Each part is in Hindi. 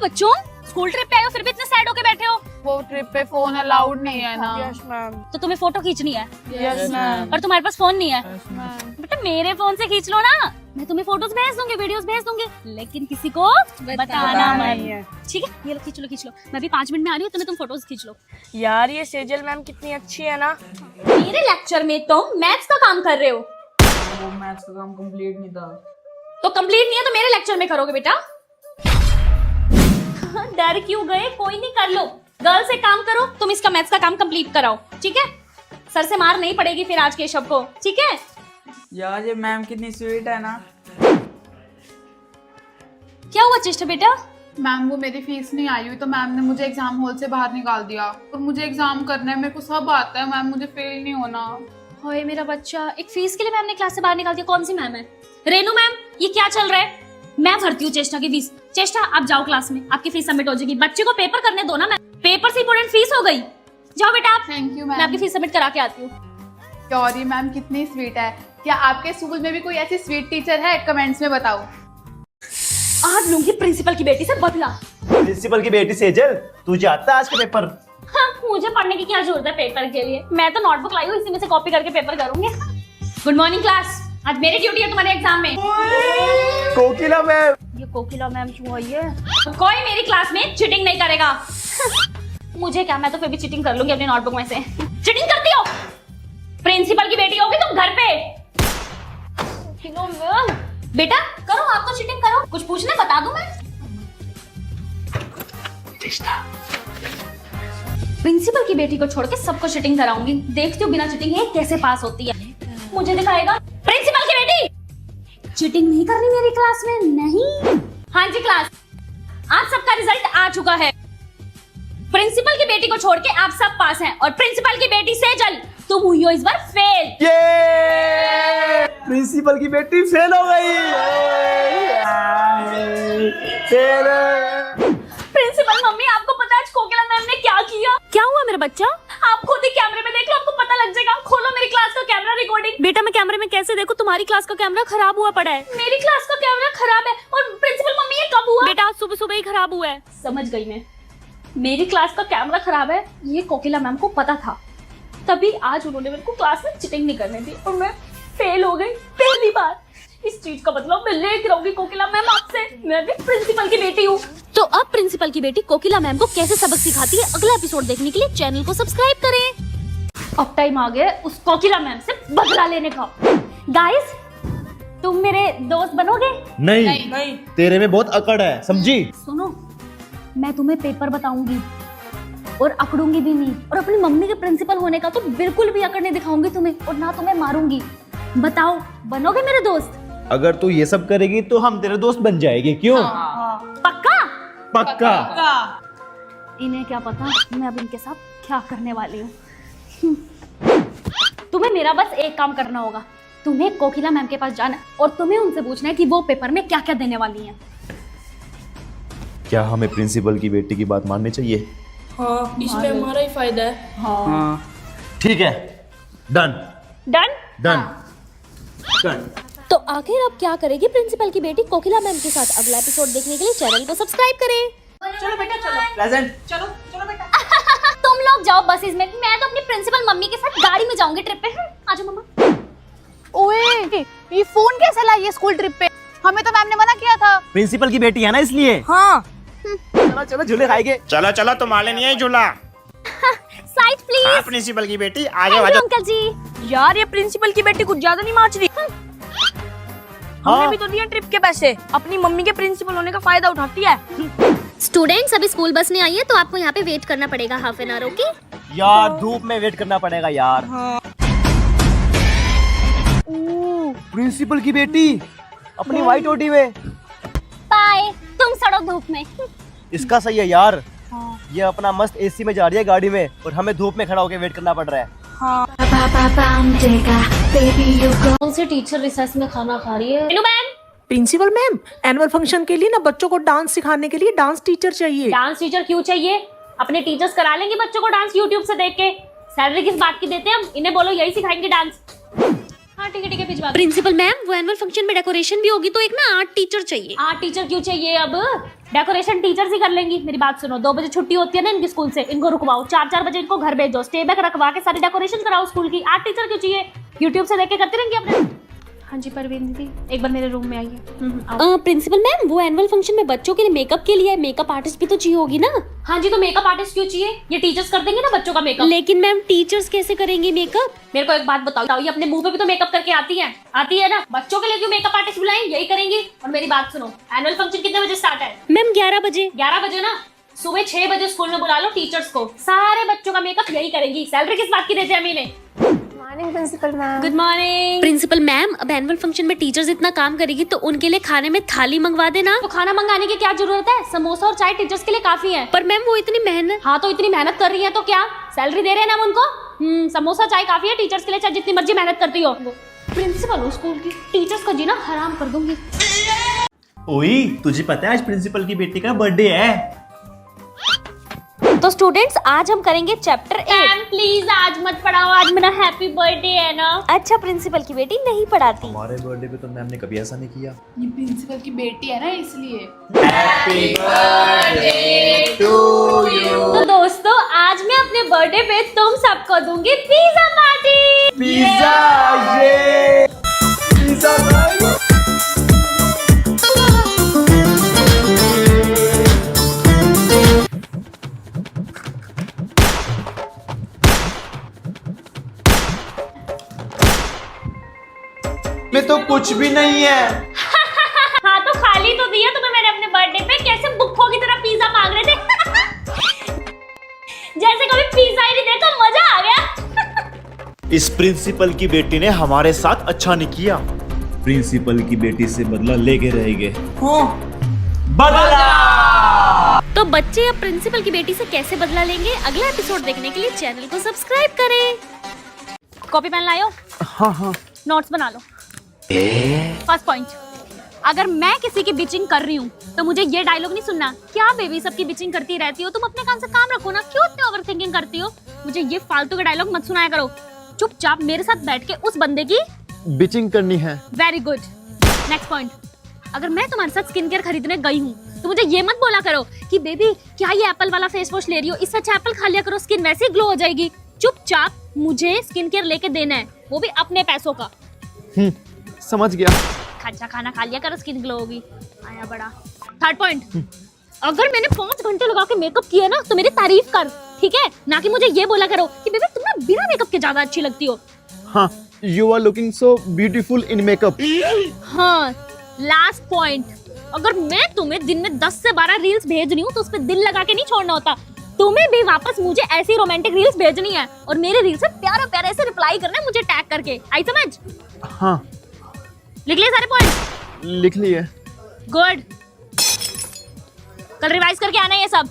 बच्चों, स्कूल ट्रिप पे आए हो फिर भी इतने सैड होके बैठे हो। वो ट्रिप पे फोन अलाउड नहीं है ना। Yes ma'am. तो तुम्हें फोटो खींचनी है यस मैम। और तुम्हारे पास फोन नहीं है। Yes ma'am. बेटा मेरे फोन से खींच लो ना, मैं तुम्हें फोटोज भेज दूंगी, वीडियोस भेज दूंगी, लेकिन किसी को बताना मत। ठीक है, ये लो खींच लो खींच लो, मैं भी 5 मिनट में आ रही हूँ, तुम्हें तुम फोटोज खींच लो। यार ये सेजल मैम कितनी अच्छी है ना। मेरे लेक्चर में तुम मैथ्स का काम कर रहे हो। वो मैथ्स का काम कंप्लीट नहीं था। तो कंप्लीट नहीं है तो मेरे लेक्चर में करोगे बेटा। डर क्यों गए, कोई नहीं, कर लो। गर्ल्स से काम करो, तुम इसका मैथ्स का काम कंप्लीट कराओ, ठीक है। सर से मार नहीं पड़ेगी फिर आज केशव को, ठीक है। यार ये मैम कितनी स्वीट है ना। क्या हुआ चेष्टा बेटा? मैम वो मेरी फीस नहीं आई हुई तो मैम ने मुझे एग्जाम हॉल से बाहर निकाल दिया और मुझे एग्जाम करना है, मेरे को सब आता है मैम, मुझे फेल नहीं होना। होए मेरा बच्चा, एक फीस के लिए मैम ने क्लास से बाहर निकाल दिया। कौन सी मैम है? रेनू मैम, ये क्या चल रहा है? मैं भरती हूँ चेष्टा की फीस। चेष्टा आप जाओ क्लास में, आपकी फीस सबमिट हो जाएगी। बच्चे को पेपर करने दो ना, मैम पेपर से इंपोर्टेंट फीस हो गई। जाओ बेटा आप। थैंक यू मैं मैम। आपकी फीस सबमिट करा के आती हूँ। सॉरी मैम, कितनी स्वीट है। क्या आपके स्कूल में भी कोई ऐसी स्वीट टीचर है? कमेंट्स में बताओ। आज लूंगी प्रिंसिपल की बेटी से बदला। प्रिंसिपल की बेटी सेजल, तू जाता है आज के पेपर? हाँ, मुझे पढ़ने की क्या जरूरत है पेपर के लिए, मैं तो नोटबुक लाई हूँ, इसी में से कॉपी करके पेपर करूंगी। गुड मॉर्निंग क्लास, आज मेरी ड्यूटी है तुम्हारे एग्जाम में। कोकिला मैम। ये कोकिला मैम क्यों आई है? कोई मेरी क्लास में चीटिंग नहीं करेगा। मुझे क्या, मैं तो फिर भी चीटिंग कर लूंगी अपनी नोटबुक में से। चीटिंग करती हो? प्रिंसिपल की बेटी होगी तुम घर पे। बेटा करो, आप तो चीटिंग करो। कुछ पूछना बता दूं मैं? प्रिंसिपल की बेटी को छोड़ के सबको चीटिंग कराऊंगी। देखती हूँ बिना चीटिंग है कैसे पास होती है। मुझे दिखाएगा। प्रिंसिपल की बेटी, चीटिंग नहीं करनी मेरी क्लास में, नहीं। हाँ जी क्लास, आज सबका रिजल्ट आ चुका है। प्रिंसिपल की बेटी को छोड़ के आप सब पास हैं और प्रिंसिपल की बेटी सेजल, तुम हुई हो इस बार फेल। ये प्रिंसिपल की बेटी फेल हो गई। प्रिंसिपल मम्मी, आपको पता है आज कोकिला मैम ने क्या किया? क्या हुआ मेरा बच्चा? आप खुद ही कैमरे में देख लो, आपको पता लग जाएगा। खोलो मेरी क्लास का कैमरा रिकॉर्डिंग। बेटा मैं कैमरे में कैसे देखूं? तुम्हारी क्लास का कैमरा खराब हुआ पड़ा है। मेरी क्लास का कैमरा खराब है और प्रिंसिपल मम्मी ये कब हुआ? बेटा आज सुबह सुबह ही खराब हुआ है। समझ गई मैं, मेरी क्लास का कैमरा खराब है ये कोकिला मैम को पता था, तभी आज उन्होंने मेरे को क्लास में चीटिंग नहीं करने दी और मैं फेल हो गई पहली बार। इस चीज का मतलब मैं लेकर रहूंगी कोकिला मैम आपसे। मैं भी प्रिंसिपल की बेटी हूँ। तो अब प्रिंसिपल की बेटी कोकिला मैम को कैसे सबक सिखाती है, अगला एपिसोड देखने के लिए चैनल को सब्सक्राइब करें। अब टाइम आ गया उस कोकिला मैम से बदला लेने का। गाइस, तुम मेरे दोस्त बनोगे? नहीं, तेरे में बहुत अकड़ है, समझी? सुनो, मैं तुम्हें पेपर बताऊंगी और अकड़ूंगी भी नहीं, और अपनी मम्मी के प्रिंसिपल होने का तो बिल्कुल भी अकड़ नहीं दिखाऊंगी तुम्हें, और ना तुम्हें मारूंगी। बताओ, बनोगे मेरे दोस्त? अगर तू ये सब करेगी तो हम तेरे दोस्त बन जाएंगे, क्यों? पक्का? पक्का। इन्हें क्या पता मैं अब इनके साथ क्या करने वाली हूँ। तुम्हें मेरा बस एक काम करना होगा, तुम्हें कोकिला मैम के पास जाना और तुम्हें उनसे पूछना है कि वो पेपर में क्या क्या देने वाली हैं। क्या हमें प्रिंसिपल की बेटी की बात माननी चाहिए? हाँ, इसमें हमारा ही फायदा है। हाँ। ठीक है, डन डन? Done done. तो आखिर अब क्या करेगी प्रिंसिपल की बेटी कोकिला मैम के साथ? अगला एपिसोड देखने के लिए चैनल को सब्सक्राइब करें। चलो बेटा चलो। प्रेजेंट। चलो चलो बेटा। तुम लोग जाओ बसेस में, मैं तो अपनी प्रिंसिपल मम्मी के साथ गाड़ी में जाऊंगी ट्रिप पे। आ जाओ मम्मा। ओए, ये फोन कैसे लाई है स्कूल ट्रिप पे? हमें तो मैम ने मना किया था। प्रिंसिपल की बेटी है ना, इसलिए। हाँ। चलो चलो झूले खाएंगे। चलो चलो, तुम्हारे नहीं है झूला। Side please. हाँ, प्रिंसिपल की बेटी आ जाओ आ जाओ। अंकल जी। यार ये प्रिंसिपल की बेटी कुछ ज्यादा नहीं माच रही। हमने भी तो दिया ट्रिप के पैसे, अपनी मम्मी के प्रिंसिपल होने का फायदा उठाती है। स्टूडेंट्स, अभी स्कूल बस नहीं आई है तो आपको यहाँ पे वेट करना पड़ेगा हाफ एन आवर, ओके? यार धूप में वेट करना पड़ेगा यार। प्रिंसिपल की बेटी अपनी व्हाइट ओटी में। बाय, तुम सड़ो धूप में। इसका सही है यार। ये अपना मस्त एसी में जा रही है गाड़ी में और हमें धूप में खड़ा होकर वेट करना पड़ रहा है। कौन सी टीचर रिसेस में खाना खा रही है? Ma'am, principal ma'am, annual function के लिए ना बच्चों को डांस सिखाने के लिए डांस टीचर चाहिए। डांस टीचर क्यों चाहिए? अपने टीचर्स करा लेंगे बच्चों को डांस यूट्यूब से देख के। सैलरी किस बात की देते हैं हम? इन्हें बोलो यही सिखाएंगे डांस। हाँ ठीक है भिजवा। प्रिंसिपल मैम, वो एनुअल फंक्शन में डेकोरेशन भी होगी तो एक ना आर्ट टीचर चाहिए। आर्ट टीचर क्यों चाहिए? अब डेकोरेशन टीचर ही कर लेंगी। मेरी बात सुनो, 2 बजे छुट्टी होती है ना इनकी स्कूल से, इनको रुकवाओ, 4-4 बजे इनको घर भेजो, स्टे बैक रखवा के सारी डेकोरेशन कराओ स्कूल की। आर्ट टीचर क्यों चाहिए? यूट्यूब से देख के करती रहेंगी अपने। हाँ जी परवीन दीदी, एक बार मेरे रूम में आइए। प्रिंसिपल मैम, वो एनुअल फंक्शन में बच्चों के लिए मेकअप के लिए मेकअप आर्टिस्ट भी तो चाहिए होगी ना? हाँ जी, तो मेकअप आर्टिस्ट क्यों चाहिए? ये टीचर्स कर देंगे ना बच्चों का मेकअप। लेकिन मैम टीचर्स कैसे करेंगे मेकअप? मेरे को एक बात बताओ, ये अपने मुंह पे भी तो मेकअप करके आती है ना? बच्चों के लिए क्यों मेकअप आर्टिस्ट बुलाएं? यही करेंगी। और मेरी बात सुनो, एनुअल फंक्शन कितने बजे स्टार्ट है? मैम 11 बजे। 11 बजे ना, सुबह 6 बजे स्कूल में बुला लो टीचर्स को, सारे बच्चों का मेकअप यही करेंगी। सैलरी किस बात की देते हैं महीने? Morning principal ma'am. Good morning principal ma'am. अब एनुअल फंक्शन में टीचर्स इतना काम करेगी तो उनके लिए खाने में थाली मंगवा देना। तो खाना मंगाने की क्या जरूरत है? समोसा और चाय टीचर्स के लिए काफी है। पर मैम वो इतनी मेहनत। हाँ तो इतनी मेहनत कर रही है तो क्या सैलरी दे रहे हैं ना उनको? समोसा चाय काफी है टीचर्स के लिए, चाहे जितनी मर्जी मेहनत करती हो। प्रिंसिपल हो स्कूल की, टीचर्स का जीना हराम कर दूंगी। ओई, तुझे पता है आज प्रिंसिपल की बेटी का बर्थडे है? तो स्टूडेंट्स, आज हम करेंगे चैप्टर 8। मैम प्लीज आज मत पढ़ाओ, आज मेरा हैप्पी बर्थडे है ना। अच्छा, प्रिंसिपल की बेटी नहीं पढ़ाती। हमारे बर्थडे पे तो मैम ने कभी ऐसा नहीं किया। ये प्रिंसिपल की बेटी है ना, इसलिए। Happy birthday to you. तो दोस्तों, आज मैं अपने बर्थडे पे तुम सबको दूंगी पिज्जा पार्टी। पिज्जा, ये पिज्जा। में तो कुछ भी नहीं है। हाँ तो खाली तो दिया तुम्हें मैंने अपने बर्थडे पे, कैसे बुक्कों की तरह पिज्जा मांग रहे थे। जैसे कभी पिज्जा ही नहीं देखा, मजा आ गया। इस प्रिंसिपल की बेटी ने हमारे साथ अच्छा नहीं किया। प्रिंसिपल की बेटी से बदला लेके रहेंगे। बदला। तो बच्चे अब प्रिंसिपल की बेटी से कैसे बदला लेंगे, अगला एपिसोड देखने के लिए चैनल को सब्सक्राइब करें। कॉपी पेन लायो? हाँ। नोट्स बना लो। फर्स्ट पॉइंट, अगर मैं किसी की बिचिंग कर रही हूँ तो मुझे ये डायलॉग नहीं सुनना, क्या बेबी सबकी बिचिंग करती रहती हो, तुम अपने काम से काम रखो ना, क्यों इतने ओवरथिंकिंग करती हो। मुझे ये फालतू के डायलॉग मत सुनाया करो। चुपचाप मेरे साथ बैठ के उस बंदे की बिचिंग करनी है। Very good. नेक्स्ट पॉइंट, अगर मैं तुम्हारे साथ स्किन केयर खरीदने गई हूँ तो मुझे ये मत बोला करो कि बेबी क्या ये एप्पल वाला फेस वॉश ले रही हो, इससे अच्छा एप्पल खा लिया करो, स्किन वैसे ही ग्लो हो जाएगी। चुपचाप मुझे स्किन केयर लेके देना है, वो भी अपने पैसों का। समझ गया। अच्छा खाना खा लिया करो, स्किन ग्लो होगी। आया बड़ा। थर्ड पॉइंट, अगर मैंने 5 घंटे लगा के मेकअप किया ना तो मेरी तारीफ कर, ठीक है? ना कि मुझे ये बोला करो कि बेबी तुम ना बिना मेकअप के ज्यादा अच्छी लगती हो। हाँ, you are looking so beautiful in makeup. हाँ, लास्ट पॉइंट, अगर मैं तुम्हें दिन में 10 से 12 रील्स भेज रही हूँ तो उस पे दिल लगा के नहीं छोड़ना होता, तुम्हें भी वापस मुझे ऐसी रोमांटिक रील्स भेजनी है और मेरे रील्स से प्यारा प्यारे से रिप्लाई करना है मुझे टैग करके। आई समझ? हाँ, लिख लिए सारे पॉइंट? लिख लिए। गुड, कल रिवाइज करके आना ये सब।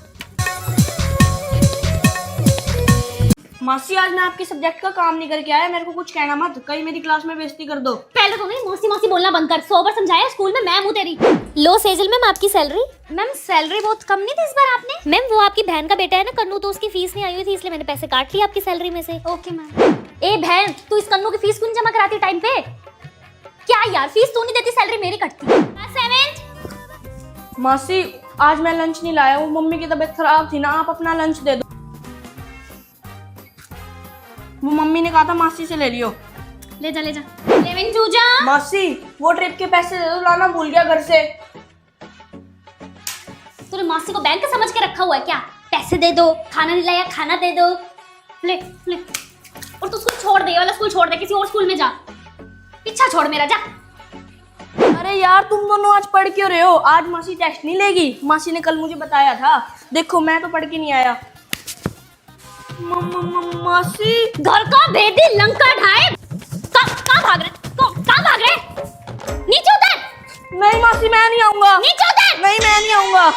मासी, आज मैं आपके सब्जेक्ट का काम नहीं करके आया, मेरे को कुछ कहना मत, कहीं मेरी क्लास में बेइज्जती कर दो। पहले तो नहीं मौसी मौसी बोलना बंद कर, 100 बार समझाया स्कूल में, मैं हूँ तेरी। लो सेजल मैम, आपकी सैलरी। मैम सैलरी बहुत कम नहीं थी इस बार आपने? मैम वो आपकी बहन का बेटा है ना कन्नू, तो उसकी फीस नहीं आई हुई थी इसलिए मैंने पैसे काट लिए आपकी सैलरी में से। Okay ma'am. ए बहन, तू इस कन्नू की फीस क्यों नहीं जमा कराती टाइम पे? क्या यार, फीस तू नहीं देती, सैलरी मेरी कटती है। मासी, आज मैं लंच नहीं लाया हूँ, मम्मी की तबीयत खराब थी ना, आप अपना लंच दे दो। वो मम्मी ने कहा था मासी से ले लियो। ले जा ले जा। लेविन चूजा। मासी, वो ट्रिप के पैसे दे दो, लाना भूल गया घर से। तूने मासी को बैंक समझ के रखा हुआ है क्या? पैसे दे दो, खाना नहीं लाया खाना दे दो। ले ले। और तू स्कूल छोड़ दे, ये वाला स्कूल छोड़ दे, किसी और स्कूल में जा, पीछा छोड़ मेरा, जा। अरे यार, तुम दोनों आज पढ़ क्यों रहे हो? आज मासी टेस्ट नहीं लेगी, मासी ने कल मुझे बताया था। देखो मैं तो पढ़ के नहीं आया। मासी, घर का भेदी लंका ढाए। कहाँ भाग रहे? कहाँ भाग रहे? नीचे उतर। नहीं मासी, मैं नहीं आऊंगा। नीचे उतर। नहीं, मैं नहीं आऊंगा।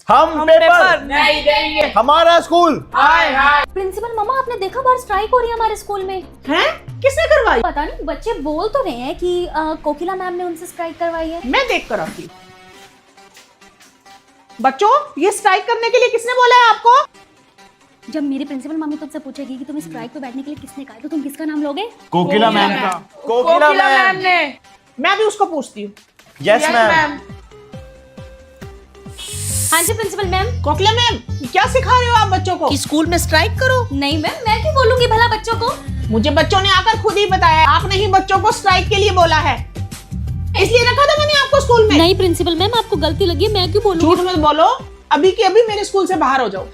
हम पेपर नहीं देंगे। हमारा स्कूल। प्रिंसिपल मामा, आपने देखा बाहर स्ट्राइक हो रही है हमारे स्कूल में? हैं? किसने करवाई? पता नहीं, बच्चे बोल तो रहे हैं कि कोकिला मैम ने उनसे स्ट्राइक करवाई है। मैं देख कर आती हूँ। बच्चों, ये स्ट्राइक करने के लिए किसने बोला है आपको? जब मेरी प्रिंसिपल मम्मी तुमसे पूछेगी कि तुम्हें स्ट्राइक पे बैठने के लिए किसने कहा है, तो तुम किसका नाम लोगे? कोकिला मैम का। कोकिला मैम ने। मैं भी उसको पूछती हूँ। Yes ma'am. हाँ जी प्रिंसिपल मैम। कोकिला मैम, क्या सिखा रहे हो आप बच्चों को कि स्कूल में स्ट्राइक करो? नहीं मैम, मैं क्यों बोलूंगी भला बच्चों को। मुझे बच्चों ने आकर खुद ही बताया, आपने ही बच्चों को स्ट्राइक के लिए बोला है, इसलिए रखा था मैंने आपको स्कूल में। नहीं प्रिंसिपल मैम, आपको गलती लगी, मैं क्यों बोलूंगी। झूठ मत बोलो, अभी के अभी मेरे स्कूल से बाहर हो जाओ।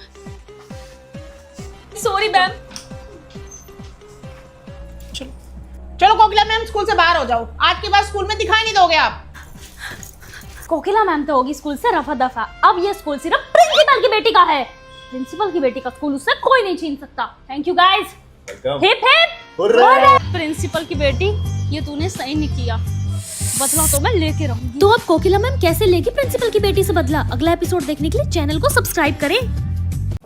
Sorry ma'am. चलो कोकिला मैम, स्कूल से बाहर हो जाओ, आज के बाद स्कूल में दिखाई नहीं दोगे आप। कोकिला मैम तो होगी स्कूल से रफा दफा, अब ये स्कूल सिर्फ प्रिंसिपल की बेटी का है। प्रिंसिपल की बेटी का स्कूल उससे कोई नहीं छीन सकता। Thank you guys. Hip hip principal की बेटी, ये तूने सही नहीं किया, बदला तो मैं लेके रहूंगी। तो अब कोकिला मैम कैसे लेगी प्रिंसिपल की बेटी से बदला, अगला एपिसोड देखने के लिए चैनल को सब्सक्राइब करें।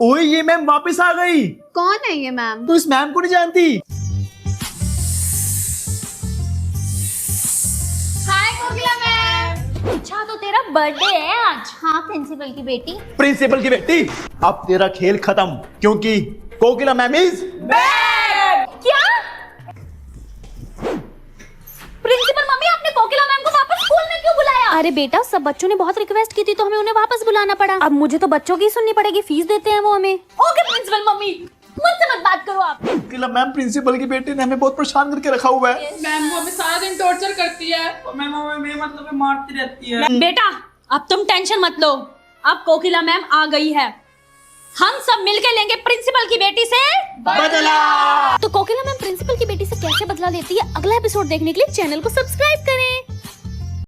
ओए ये मैम वापस आ गई। कौन है ये मैम? तू इस मैम को नहीं जानती? हाय कोकिला मैम। अच्छा तो तेरा बर्थडे है आज? हाँ प्रिंसिपल की बेटी। प्रिंसिपल की बेटी, अब तेरा खेल खत्म, क्योंकि कोकिला मैम इज क्या? प्रिंसिपल मम्मी, आपने कोकिला मैम को वापस स्कूल में क्यों बुलाया? अरे बेटा, सब बच्चों ने बहुत रिक्वेस्ट की थी तो हमें उन्हें वापस बुलाना पड़ा। अब मुझे तो बच्चों की सुननी पड़ेगी, फीस देते हैं वो हमें। ओके प्रिंसिपल मम्मी, मुझसे मत बात करो आप। कोकिला मैम, प्रिंसिपल की बेटी ने हमें बहुत परेशान करके रखा हुआ है। मैम वो हमें सारा दिन टॉर्चर करती है। मैम हमें मतलब मारती रहती है। बेटा अब तुम टेंशन मत लो, अब कोकिला मैम आ गई है, हम सब मिलके लेंगे प्रिंसिपल की बेटी से बदला। तो कोकिला मैम प्रिंसिपल की बेटी से कैसे बदला लेती है, अगला एपिसोड देखने के लिए चैनल को सब्सक्राइब करें।